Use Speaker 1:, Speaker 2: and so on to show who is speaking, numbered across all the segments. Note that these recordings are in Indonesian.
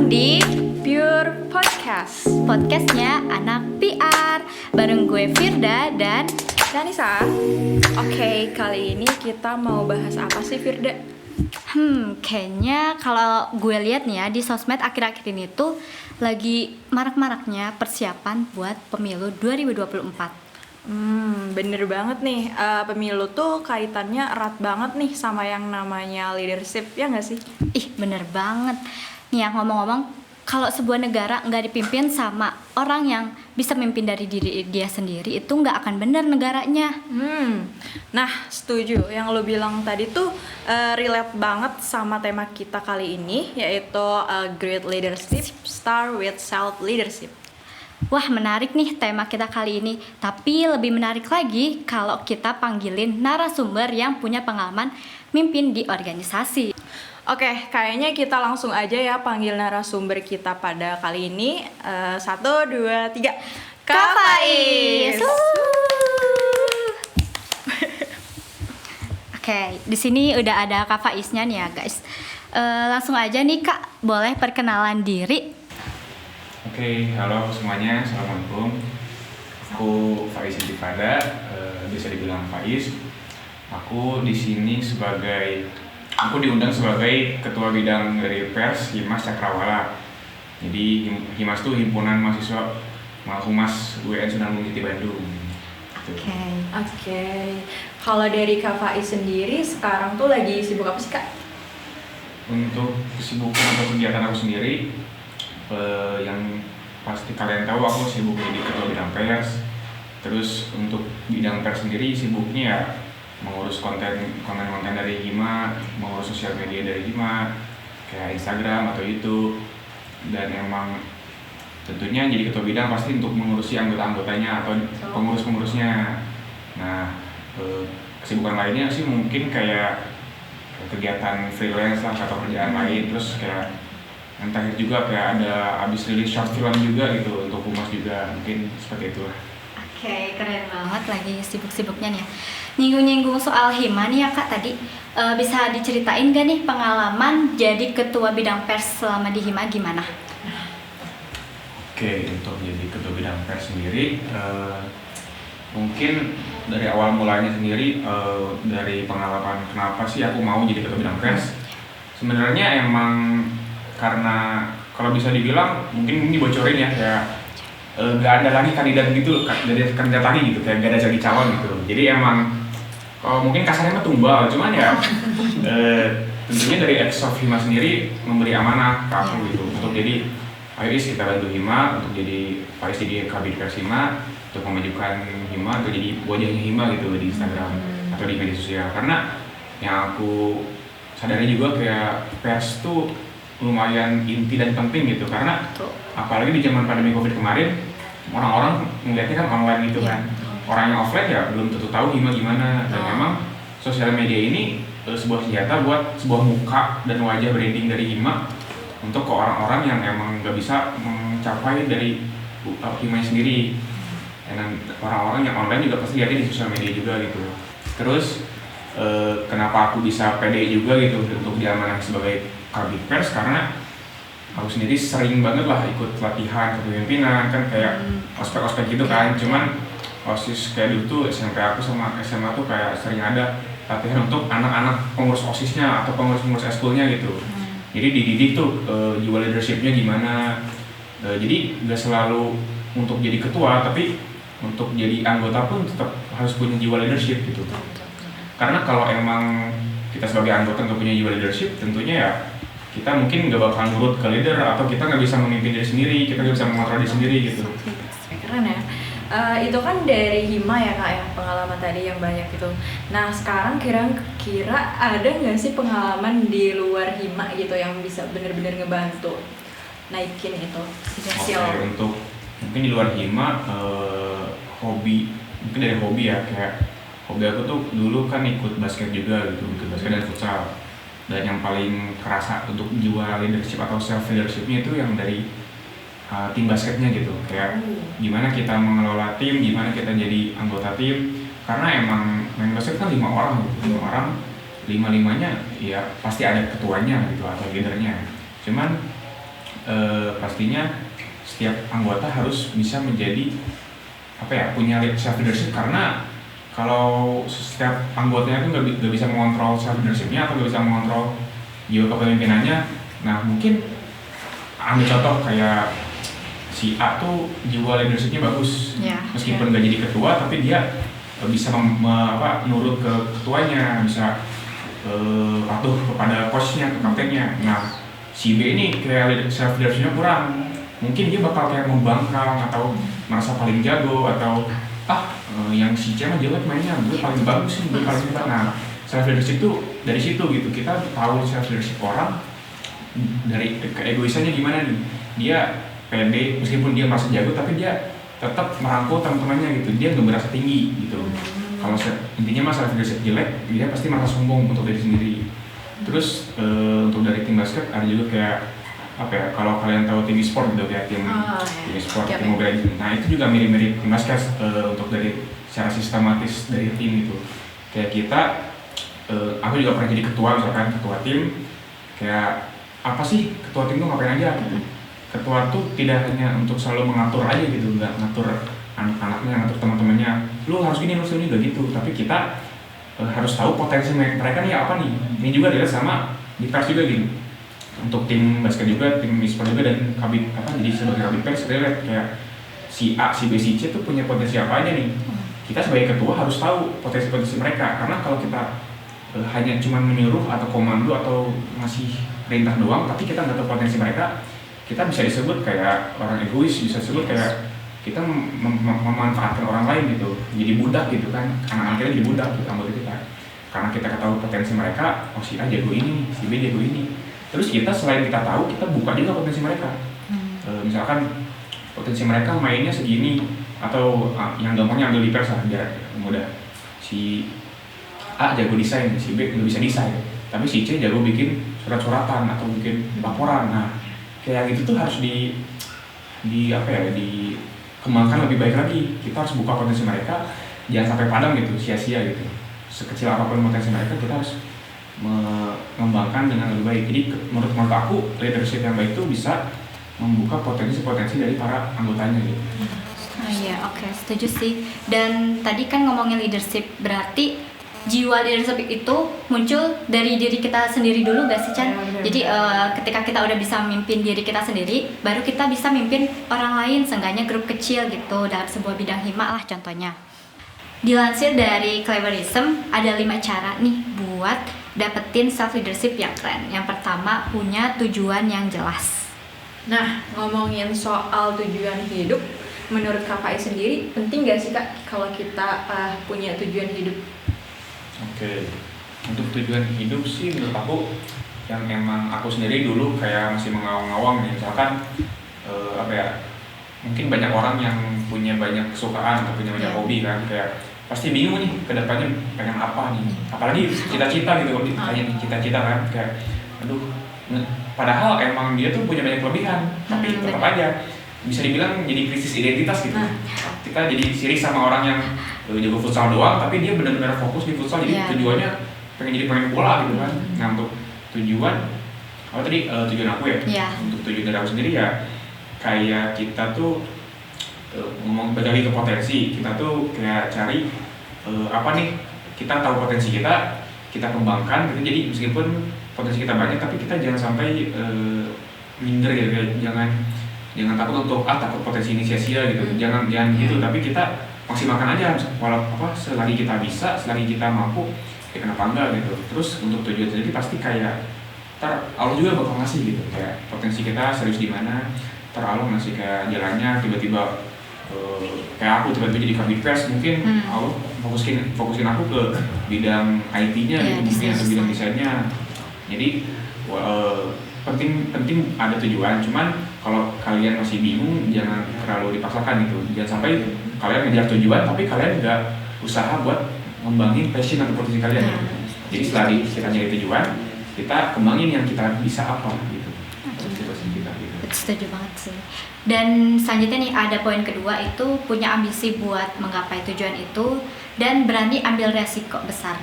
Speaker 1: di Pure Podcast, podcastnya anak PR, bareng gue Firda dan
Speaker 2: Danisa. Oke, kali ini kita mau bahas apa sih, Firda?
Speaker 1: Kayaknya kalau gue lihat nih ya di sosmed akhir-akhir ini tuh lagi marak-maraknya persiapan buat pemilu 2024.
Speaker 2: Bener banget nih. Pemilu tuh kaitannya erat banget nih sama yang namanya leadership, ya nggak sih?
Speaker 1: Ih, bener banget. Nih ya, ngomong-ngomong, kalau sebuah negara nggak dipimpin sama orang yang bisa mimpin dari diri dia sendiri, itu nggak akan bener negaranya.
Speaker 2: Nah, setuju. Yang lo bilang tadi tuh relate banget sama tema kita kali ini, yaitu Great Leadership Start with Self Leadership.
Speaker 1: Wah, menarik nih tema kita kali ini. Tapi lebih menarik lagi kalau kita panggilin narasumber yang punya pengalaman mimpin di organisasi.
Speaker 2: Oke, kayaknya kita langsung aja ya panggil narasumber kita pada kali ini. 1, 2, 3. Kak Faiz.
Speaker 1: Oke, di sini udah ada Kak Faiznya nih ya, guys. Langsung aja nih Kak, boleh perkenalan diri?
Speaker 3: Oke, halo semuanya, assalamualaikum. Aku Faiz Intifada, bisa dibilang Faiz. Aku di sini aku diundang sebagai ketua bidang dari pers Himas Cakrawala. Jadi Himas itu himpunan mahasiswa Humas UN Sunan Gunung Jati Bandung.
Speaker 2: Oke. Kalau dari Kak Faiz sendiri sekarang tuh lagi sibuk apa sih, Kak?
Speaker 3: Untuk kesibukan atau kegiatan aku sendiri, yang pasti kalian tahu aku sibuk jadi ketua bidang pers. Terus untuk bidang pers sendiri sibuknya ya mengurus konten dari Hima, mengurus sosial media dari Hima, kayak Instagram atau YouTube. Dan emang tentunya jadi ketua bidang pasti untuk mengurusi anggota-anggotanya atau pengurus-pengurusnya. Nah, kesibukan lainnya sih mungkin kayak kegiatan freelance lah atau kerjaan lain. Terus kayak yang terakhir juga kayak ada abis rilis short film juga gitu untuk Humas juga, mungkin seperti itulah.
Speaker 1: Oke, keren banget lagi sibuk-sibuknya nih ya. Nyinggung-nyinggung soal Hima nih ya Kak tadi, bisa diceritain gak nih pengalaman jadi ketua bidang pers selama di Hima gimana?
Speaker 3: Oke, untuk jadi ketua bidang pers sendiri, mungkin dari awal mulanya sendiri, dari pengalaman kenapa sih aku mau jadi ketua bidang pers. Sebenarnya emang karena kalau bisa dibilang mungkin ini bocorin ya, kayak gak ada lagi kandidat gitu, dari kandidat lagi gitu, kayak gak ada jadi calon gitu. Jadi emang mungkin kasarnya mah tumbal, cuman ya tentunya dari Exof Hima sendiri memberi amanah ke aku gitu untuk jadi Faiz, kita bantu Hima untuk jadi Faiz jadi Kabid Pers Hima, untuk memajukan Hima, untuk jadi wajahnya Hima gitu di Instagram atau di media sosial. Karena yang aku sadari juga kayak pers tuh lumayan inti dan penting gitu, karena apalagi di zaman pandemi Covid kemarin orang-orang melihatnya kan online gitu kan. Orang yang offline ya belum tentu tahu Hima gimana. Dan memang sosial media ini sebuah senjata buat sebuah muka dan wajah branding dari Hima untuk ke orang-orang yang emang gak bisa mencapai dari Hima sendiri. Dan orang-orang yang online juga pasti lihatnya di sosial media juga gitu. Terus kenapa aku bisa pede juga gitu untuk diamanahi sebagai Kabid Pers, karena aku sendiri sering banget lah ikut latihan kepemimpinan kan, kayak ospek-ospek gitu kan. Cuman OSIS kayak dulu tuh SMP aku sama SMA tuh kayak sering ada latihan untuk anak-anak pengurus OSISnya atau pengurus-pengurus eskulnya gitu. Jadi dididik tuh jiwa leadershipnya gimana. Jadi gak selalu untuk jadi ketua, tapi untuk jadi anggota pun tetap harus punya jiwa leadership gitu. Karena kalau emang kita sebagai anggota nggak punya jiwa leadership, tentunya ya kita mungkin nggak bakal nurut ke leader, atau kita nggak bisa memimpin diri sendiri, kita nggak bisa mengontrol diri sendiri gitu.
Speaker 2: Keren ya. Itu kan dari Hima ya Kak ya, pengalaman tadi yang banyak gitu. Nah sekarang kira-kira ada nggak sih pengalaman di luar Hima gitu yang bisa benar-benar ngebantu naikin itu
Speaker 3: Oke, untuk mungkin di luar Hima, hobi, mungkin dari hobi ya, kayak hobi aku tuh dulu kan ikut basket juga gitu, ikut basket dan futsal. Dan yang paling kerasa untuk jiwa leadership atau self leadershipnya itu yang dari tim basketnya gitu, kayak gimana kita mengelola tim, gimana kita jadi anggota tim. Karena emang main basket kan 5 orang gitu, 5 orang, 5-5-nya ya pasti ada ketuanya gitu atau leadernya. Cuman pastinya setiap anggota harus bisa menjadi punya self leadership, karena kalau setiap anggotanya itu nggak bisa mengontrol self leadershipnya atau nggak bisa mengontrol jiwa kepemimpinannya. Nah mungkin ambil contoh kayak si A tuh jiwa leadershipnya bagus, meskipun nggak jadi ketua tapi dia bisa nurut ke ketuanya, bisa patuh kepada coachnya, ke kaptennya. Nah si B ini kayak self leadershipnya kurang, mungkin dia bakal kayak membangkang atau merasa paling jago, atau yang si C mah jelek mainnya, gue paling bagus nih, gue paling hebat. Nah self leadership itu dari situ gitu, kita tahu self leadership orang dari keegoisannya gimana nih. Dia pede meskipun dia merasa jago, tapi dia tetap merangkul teman-temannya gitu, dia nggak merasa tinggi gitu. Kalau intinya self leadership jelek, dia pasti merasa sombong untuk diri sendiri. Terus untuk dari tim basket ada juga kayak kalau kalian tahu tim e-sport gitu, kayak tim e-sport, tim Mobile Legends. Nah itu juga mirip-mirip tim basket untuk dari secara sistematis dari tim gitu. Kayak kita, aku juga pernah jadi ketua, misalkan ketua tim. Kayak apa sih ketua tim tuh ngapain aja gitu. Ketua tuh tidak hanya untuk selalu mengatur aja gitu, nggak ngatur anak-anaknya, ngatur teman-temannya, lu harus gini, harus ini, gak gitu. Tapi kita harus tahu potensi mereka nih apa nih. Ini juga dilihat sama di pers juga gitu. Untuk tim basket juga, tim e-sport juga, dan jadi sebagai kabit pers relate kayak si A, si B, si C tuh punya potensi apa aja nih. Kita sebagai ketua harus tahu potensi-potensi mereka, karena kalau kita hanya cuma menyuruh atau komando atau ngasih perintah doang, tapi kita nggak tahu potensi mereka, kita bisa disebut kayak orang egois, bisa disebut kayak kita memanfaatkan orang lain gitu, jadi budak gitu kan, anak-anak kita jadi budak gitu, anggota kita, karena kita tahu potensi mereka. Oh si A jago ini, si B jago ini. Terus kita selain kita tahu, kita buka juga potensi mereka. Misalkan potensi mereka mainnya segini, atau yang gampangnya ambil di pers lah biar mudah. Si A jago desain, si B nggak bisa desain, tapi si C jago bikin surat-suratan atau bikin laporan. Nah kayak gitu tuh harus dikembangkan lebih baik lagi. Kita harus buka potensi mereka, jangan sampai padam gitu, sia-sia gitu. Sekecil apapun potensi mereka, kita harus mengembangkan dengan lebih baik. Jadi menurut aku leadership yang baik itu bisa membuka potensi-potensi dari para anggotanya gitu.
Speaker 1: Iya, oke, setuju sih. Dan tadi kan ngomongin leadership, berarti jiwa leadership itu muncul dari diri kita sendiri dulu gak sih, Chan? Jadi ketika kita udah bisa memimpin diri kita sendiri, baru kita bisa mimpin orang lain, seenggaknya grup kecil gitu dalam sebuah bidang hima lah contohnya. Dilansir dari Cleverism, ada 5 cara nih buat dapetin self leadership yang keren. Yang pertama, punya tujuan yang jelas.
Speaker 2: Nah, ngomongin soal tujuan hidup, menurut KPI sendiri penting gak sih Kak kalau kita punya tujuan hidup?
Speaker 3: Oke, untuk tujuan hidup sih menurut aku yang emang aku sendiri dulu kayak masih mengawang-awang nih, misalkan mungkin banyak orang yang punya banyak kesukaan atau punya banyak hobi kan, kayak pasti bingung nih kedepannya pengen apa nih, apalagi cita-cita gitu, tanya cita-cita kan, kayak padahal emang dia tuh punya banyak kelebihan, tapi tetap aja bisa dibilang jadi krisis identitas gitu. Kita jadi siris sama orang yang jago futsal doang, tapi dia benar-benar fokus di futsal, jadi tujuannya pengen jadi pemain bola gitu kan. Nah untuk tujuan, tujuan aku ya, untuk tujuan dari aku sendiri ya, kayak kita tuh ngomong balik ke potensi, kita tuh kayak cari apa nih, kita tahu potensi kita kembangkan gitu. Jadi meskipun potensi kita banyak, tapi kita jangan sampai minder gitu, jangan takut untuk takut potensi ini sia-sia gitu, jangan gitu, tapi kita maksimalkan aja selagi kita bisa, selagi kita mampu, ya kenapa enggak gitu. Terus untuk tujuan sendiri pasti kayak Allah juga bakal ngasih gitu, kayak potensi kita serius di mana, Allah ngasih kayak jalannya. Tiba-tiba kayak aku tiba-tiba jadi kabit pers, mungkin Allah fokusin aku ke bidang IT-nya gitu, mungkin atau bidang desainnya. Jadi penting ada tujuan, cuman kalau kalian masih bingung jangan terlalu dipaksakan gitu, jangan sampai kalian ngejar tujuan tapi kalian nggak usaha buat ngembangin passion atau potensi kalian gitu. Jadi setelah kita nyari tujuan, kita kembangin yang kita bisa apa gitu.
Speaker 1: Setuju banget sih. Dan selanjutnya nih ada poin kedua, itu punya ambisi buat menggapai tujuan itu dan berani ambil resiko besar.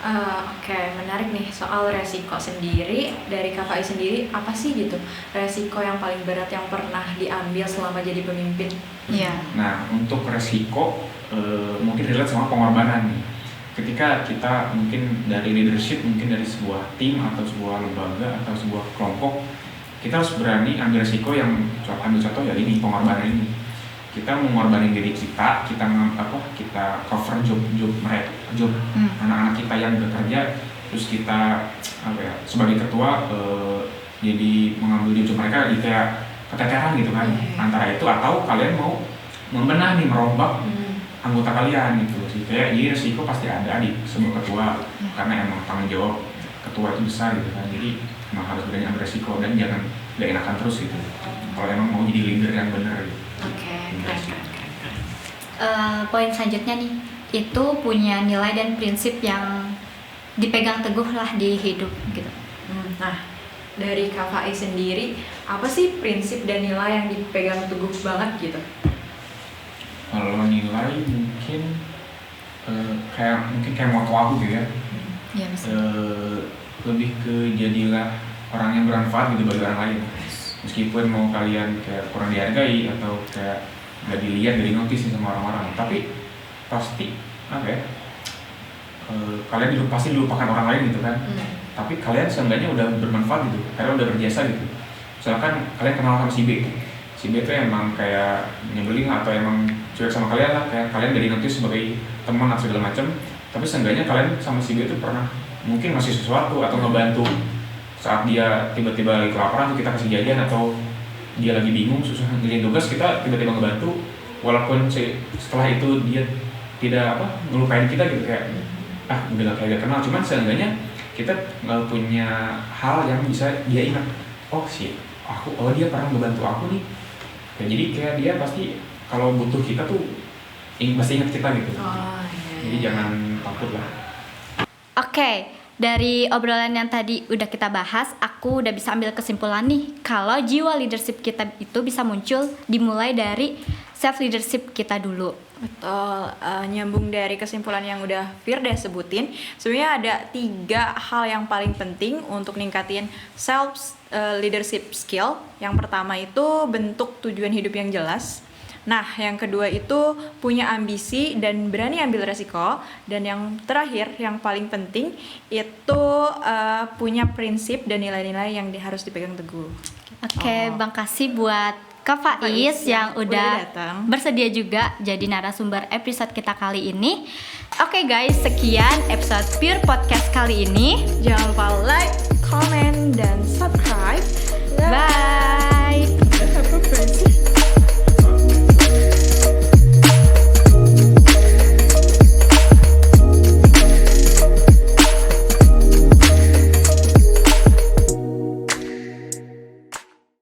Speaker 2: Oke, menarik nih soal resiko sendiri. Dari Kak Faiz sendiri, apa sih gitu resiko yang paling berat yang pernah diambil selama jadi pemimpin?
Speaker 1: Iya.
Speaker 3: Nah, untuk resiko mungkin relate sama pengorbanan nih. Ketika kita mungkin dari leadership, mungkin dari sebuah tim atau sebuah lembaga atau sebuah kelompok, kita harus berani ambil resiko yang ambil contoh ya ini pengorbanan ini. Kita mengorbanin diri kita kita cover job mereka, anak-anak kita yang bekerja, terus kita sebagai ketua jadi mengambil job mereka, jadi kayak keteteran gitu kan. Antara itu atau kalian mau membenah nih, merombak anggota kalian gitu sih. Kayak jadi resiko pasti ada di sebuah ketua, karena emang tanggung jawab ketua itu besar gitu kan. Jadi emang harus berani ambil resiko dan jangan gak enakan terus gitu. Kalau emang mau jadi leader yang benar gitu.
Speaker 1: Oke, keren. Poin selanjutnya nih, itu punya nilai dan prinsip yang dipegang teguh lah di hidup gitu.
Speaker 2: Nah, dari Kak Faiz sendiri, apa sih prinsip dan nilai yang dipegang teguh banget gitu?
Speaker 3: Kalau nilai mungkin kayak moto aku gitu ya.
Speaker 1: Iya,
Speaker 3: Lebih ke jadilah orang yang bermanfaat gitu bagi orang lain. Meskipun mau kalian kayak kurang dihargai atau kayak gak dilihat, gak dinotis sama orang-orang, tapi pasti kalian pasti dilupakan orang lain gitu kan. Tapi kalian seenggaknya udah bermanfaat gitu, karena udah berjasa gitu. Misalkan kalian kenal sama si B itu emang kayak nyebelin atau emang cuek sama kalian lah, kayak kalian gak dinotis sebagai teman atau segala macam, tapi seenggaknya kalian sama si B itu pernah mungkin ngasih sesuatu atau ngebantu saat dia tiba-tiba lagi kelaparan, kita kasih jajan, atau dia lagi bingung susah ngerjain tugas, kita tiba-tiba ngebantu, walaupun setelah itu dia tidak ngelupain kita gitu, kayak udah gak kayak kenal, cuman seenggaknya kita punya hal yang bisa dia ingat, dia pernah ngebantu aku nih. Jadi kayak dia pasti kalau butuh kita tuh pasti ingat kita gitu. Jadi jangan takut lah.
Speaker 1: Oke, dari obrolan yang tadi udah kita bahas, aku udah bisa ambil kesimpulan nih kalau jiwa leadership kita itu bisa muncul dimulai dari self leadership kita dulu.
Speaker 2: Betul, nyambung dari kesimpulan yang udah Firda sebutin, sebenarnya ada 3 hal yang paling penting untuk ningkatin self leadership skill. Yang pertama itu bentuk tujuan hidup yang jelas. Nah, yang kedua itu punya ambisi dan berani ambil resiko. Dan yang terakhir, yang paling penting itu punya prinsip dan nilai-nilai yang harus dipegang teguh.
Speaker 1: Oke, Bang kasih buat Kak Faiz yang udah bersedia juga jadi narasumber episode kita kali ini. Oke guys, sekian episode Pure Podcast kali ini.
Speaker 2: Jangan lupa like, comment, dan subscribe